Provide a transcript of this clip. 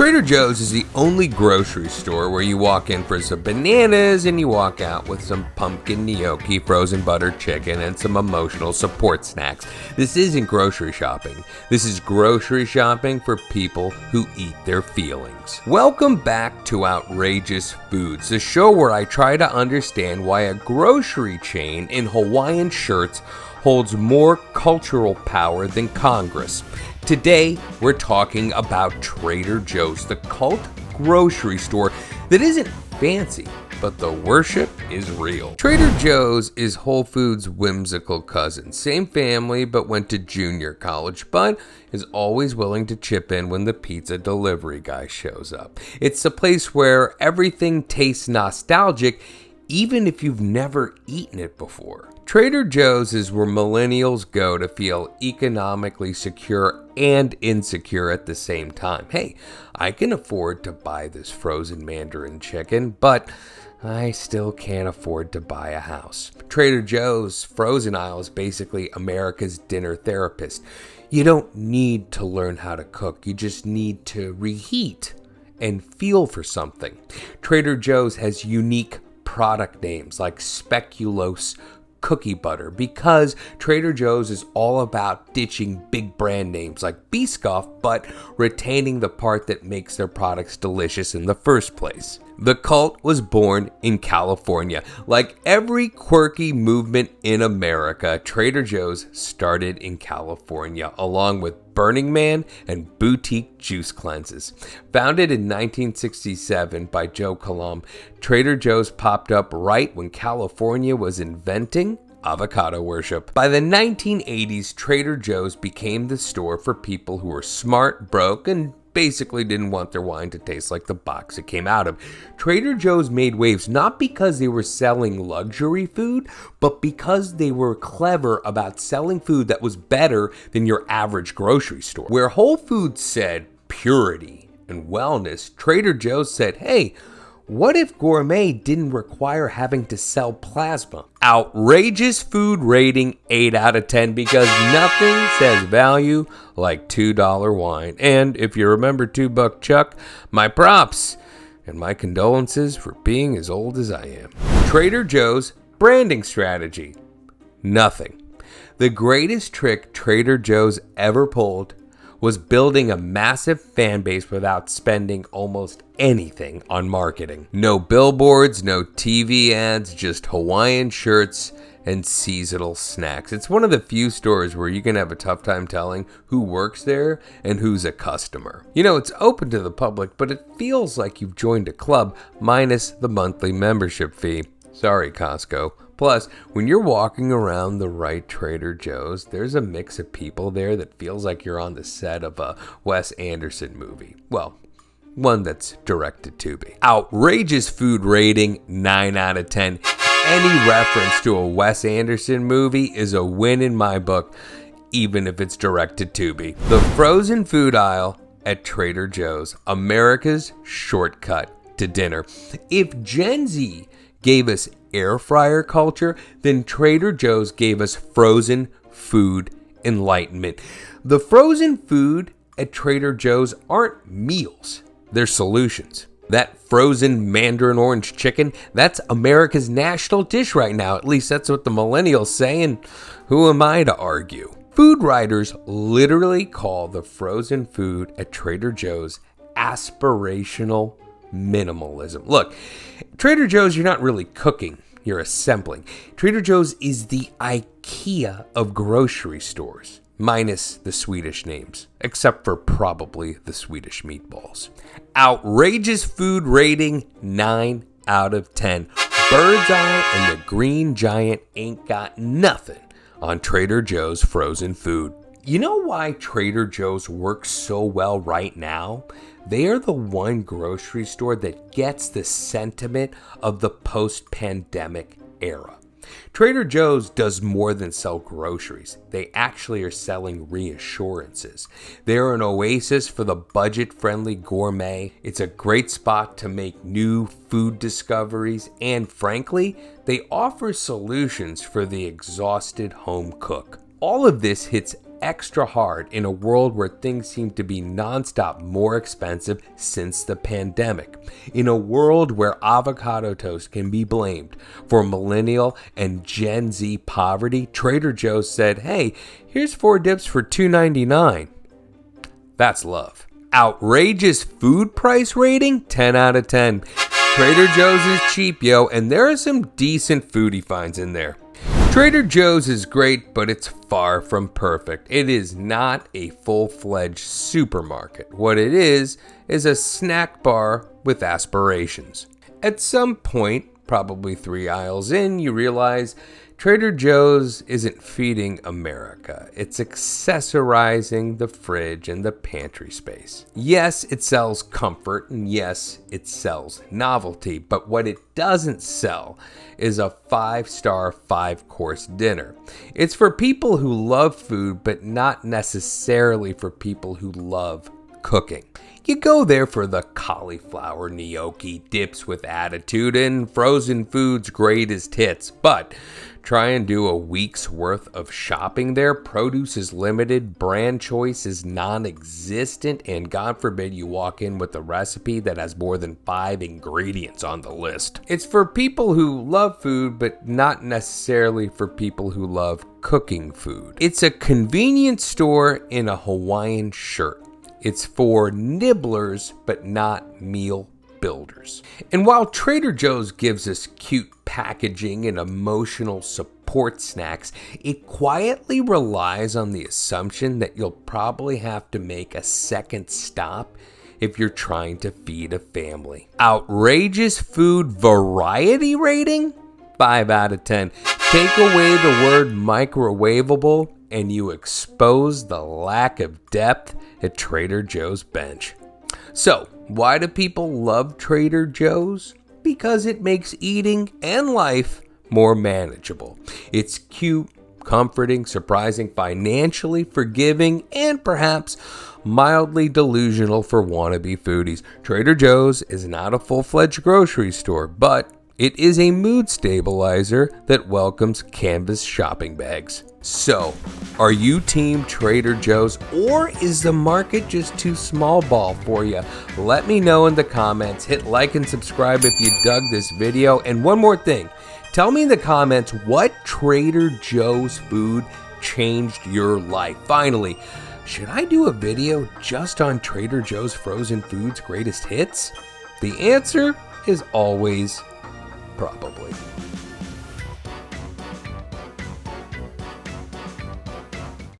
Trader Joe's is the only grocery store where you walk in for some bananas and you walk out with some pumpkin gnocchi, frozen buttered chicken, and some emotional support snacks. This isn't grocery shopping. This is grocery shopping for people who eat their feelings. Welcome back to Outrageous Foods, the show where I try to understand why a grocery chain in Hawaiian shirts holds more cultural power than Congress. Today, we're talking about Trader Joe's, the cult grocery store that isn't fancy, but the worship is real. Trader Joe's is Whole Foods' whimsical cousin. Same family, but went to junior college, but is always willing to chip in when the pizza delivery guy shows up. It's a place where everything tastes nostalgic, even if you've never eaten it before. Trader Joe's is where millennials go to feel economically secure and insecure at the same time. Hey, I can afford to buy this frozen mandarin chicken, but I still can't afford to buy a house. Trader Joe's frozen aisle is basically America's dinner therapist. You don't need to learn how to cook, you just need to reheat and feel for something. Trader Joe's has unique product names like Speculoos cookie butter because Trader Joe's is all about ditching big brand names like Biscoff, but retaining the part that makes their products delicious in the first place. The cult was born in California. Like every quirky movement in America, Trader Joe's started in California, along with Burning Man and boutique juice cleanses. Founded in 1967 by Joe Coulombe, Trader Joe's popped up right when California was inventing avocado worship. By the 1980s, Trader Joe's became the store for people who were smart, broke, and basically didn't want their wine to taste like the box it came out of. Trader Joe's made waves not because they were selling luxury food, but because they were clever about selling food that was better than your average grocery store. Where Whole Foods said purity and wellness, Trader Joe's said, hey, what if gourmet didn't require having to sell plasma? Outrageous food rating 8 out of 10 because nothing says value like $2 wine. And if you remember $2 Chuck, my props and my condolences for being as old as I am. Trader Joe's branding strategy. Nothing. The greatest trick Trader Joe's ever pulled was building a massive fan base without spending almost anything on marketing. No billboards, no TV ads, just Hawaiian shirts and seasonal snacks. It's one of the few stores where you can have a tough time telling who works there and who's a customer. You know, it's open to the public, but it feels like you've joined a club minus the monthly membership fee. Sorry, Costco. Plus, when you're walking around the right Trader Joe's, there's a mix of people there that feels like you're on the set of a Wes Anderson movie. Well, one that's directed to be. Outrageous food rating, 9 out of 10. Any reference to a Wes Anderson movie is a win in my book, even if it's directed to be. The frozen food aisle at Trader Joe's, America's shortcut to dinner. If Gen Z gave us air fryer culture, then Trader Joe's gave us frozen food enlightenment. The frozen food at Trader Joe's aren't meals, they're solutions. That frozen mandarin orange chicken, that's America's national dish right now. At least that's what the millennials say, and who am I to argue? Food writers literally call the frozen food at Trader Joe's aspirational minimalism. Look, Trader Joe's, you're not really cooking, you're assembling. Trader Joe's is the IKEA of grocery stores, minus the Swedish names, except for probably the Swedish meatballs. Outrageous food rating, 9 out of 10. Bird's Eye and the Green Giant ain't got nothing on Trader Joe's frozen food. You know why Trader Joe's works so well right now? They are the one grocery store that gets the sentiment of the post-pandemic era. Trader Joe's does more than sell groceries. They actually are selling reassurances. They're an oasis for the budget-friendly gourmet. It's a great spot to make new food discoveries, and frankly, they offer solutions for the exhausted home cook. All of this hits extra hard in a world where things seem to be nonstop more expensive since the pandemic. In a world where avocado toast can be blamed for millennial and Gen Z poverty, Trader Joe's said, hey, here's 4 dips for $2.99. That's love. Outrageous food price rating? 10 out of 10. Trader Joe's is cheap, yo, and there are some decent foodie finds in there. Trader Joe's is great, but it's far from perfect. It is not a full-fledged supermarket. What it is a snack bar with aspirations. At some point, probably 3 aisles in, you realize Trader Joe's isn't feeding America. It's accessorizing the fridge and the pantry space. Yes, it sells comfort, and yes, it sells novelty, but what it doesn't sell is a 5-star, 5-course dinner. It's for people who love food, but not necessarily for people who love cooking. You go there for the cauliflower gnocchi dips with attitude and frozen foods greatest hits, but try and do a week's worth of shopping there. Produce is limited, brand choice is non-existent, and God forbid you walk in with a recipe that has more than 5 ingredients on the list. It's for people who love food, but not necessarily for people who love cooking food. It's a convenience store in a Hawaiian shirt. It's for nibblers, but not meal builders. And while Trader Joe's gives us cute packaging and emotional support snacks, it quietly relies on the assumption that you'll probably have to make a second stop if you're trying to feed a family. Outrageous food variety rating? 5 out of 10. Take away the word microwavable and you expose the lack of depth at Trader Joe's bench. So, why do people love Trader Joe's? Because it makes eating and life more manageable. It's cute, comforting, surprising, financially forgiving, and perhaps mildly delusional for wannabe foodies. Trader Joe's is not a full-fledged grocery store, but it is a mood stabilizer that welcomes canvas shopping bags. So, are you team Trader Joe's, or is the market just too small ball for you? Let me know in the comments. Hit like and subscribe if you dug this video. And one more thing, tell me in the comments what Trader Joe's food changed your life. Finally, should I do a video just on Trader Joe's frozen foods greatest hits? The answer is always probably.